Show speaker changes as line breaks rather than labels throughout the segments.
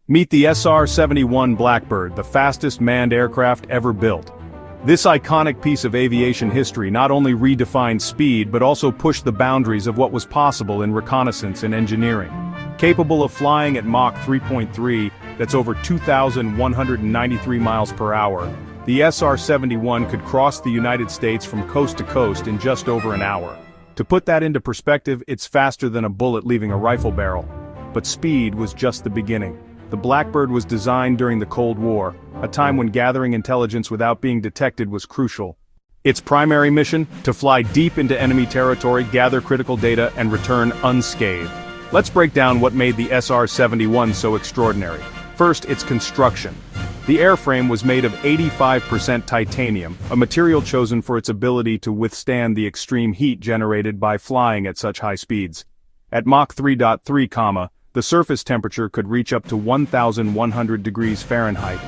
Meet the SR-71 Blackbird, the fastest manned aircraft ever built. This iconic piece of aviation history not only redefined speed but also pushed the boundaries of what was possible in reconnaissance and engineering. Capable of flying at Mach 3.3, that's over 2,193 miles per hour, the SR-71 could cross the United States from coast to coast in just over an hour. To put that into perspective, it's faster than a bullet leaving a rifle barrel. But speed was just the beginning. The Blackbird was designed during the Cold War, a time when gathering intelligence without being detected was crucial. Its primary mission? To fly deep into enemy territory, gather critical data, and return unscathed. Let's break down what made the SR-71 so extraordinary. First, its construction. The airframe was made of 85% titanium, a material chosen for its ability to withstand the extreme heat generated by flying at such high speeds. At Mach 3.3, the surface temperature could reach up to 1,100 degrees Fahrenheit.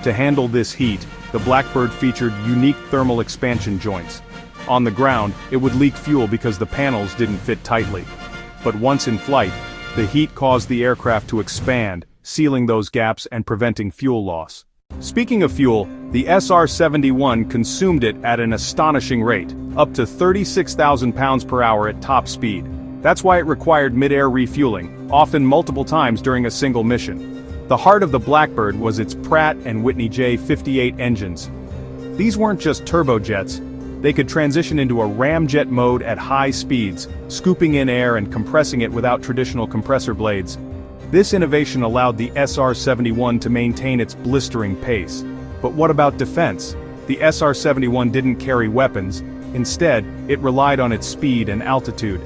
To handle this heat, the Blackbird featured unique thermal expansion joints. On the ground, it would leak fuel because the panels didn't fit tightly. But once in flight, the heat caused the aircraft to expand, sealing those gaps and preventing fuel loss. Speaking of fuel, the SR-71 consumed it at an astonishing rate, up to 36,000 pounds per hour at top speed. That's why it required mid-air refueling, often multiple times during a single mission. The heart of the Blackbird was its Pratt and Whitney J58 engines. These weren't just turbojets. They could transition into a ramjet mode at high speeds, scooping in air and compressing it without traditional compressor blades. This innovation allowed the SR-71 to maintain its blistering pace. But what about defense? The SR-71 didn't carry weapons. Instead, it relied on its speed and altitude.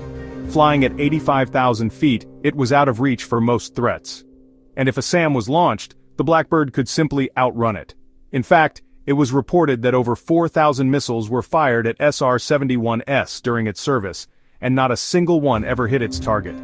Flying at 85,000 feet, it was out of reach for most threats. And if a SAM was launched, the Blackbird could simply outrun it. In fact, it was reported that over 4,000 missiles were fired at SR-71s during its service, and not a single one ever hit its target.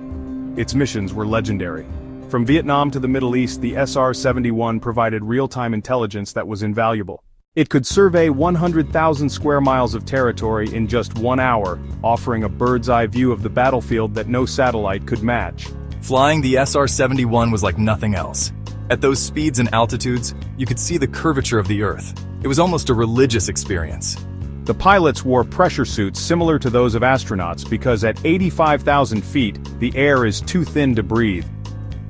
Its missions were legendary. From Vietnam to the Middle East, the SR-71 provided real-time intelligence that was invaluable. It could survey 100,000 square miles of territory in just 1 hour, offering a bird's-eye view of the battlefield that no satellite could match.
Flying the SR-71 was like nothing else. At those speeds and altitudes, you could see the curvature of the Earth. It was almost a religious experience.
The pilots wore pressure suits similar to those of astronauts because at 85,000 feet, the air is too thin to breathe.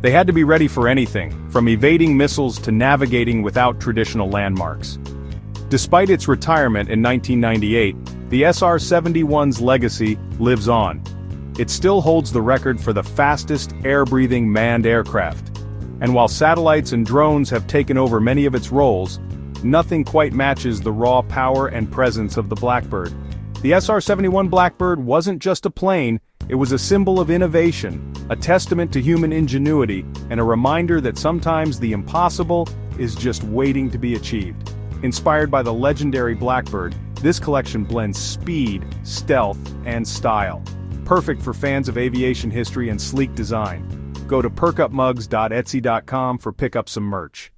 They had to be ready for anything, from evading missiles to navigating without traditional landmarks. Despite its retirement in 1998, the SR-71's legacy lives on. It still holds the record for the fastest air-breathing manned aircraft. And while satellites and drones have taken over many of its roles, nothing quite matches the raw power and presence of the Blackbird. The SR-71 Blackbird wasn't just a plane, it was a symbol of innovation, a testament to human ingenuity, and a reminder that sometimes the impossible is just waiting to be achieved. Inspired by the legendary Blackbird, this collection blends speed, stealth, and style. Perfect for fans of aviation history and sleek design. Go to perkupmugs.etsy.com for pick up some merch.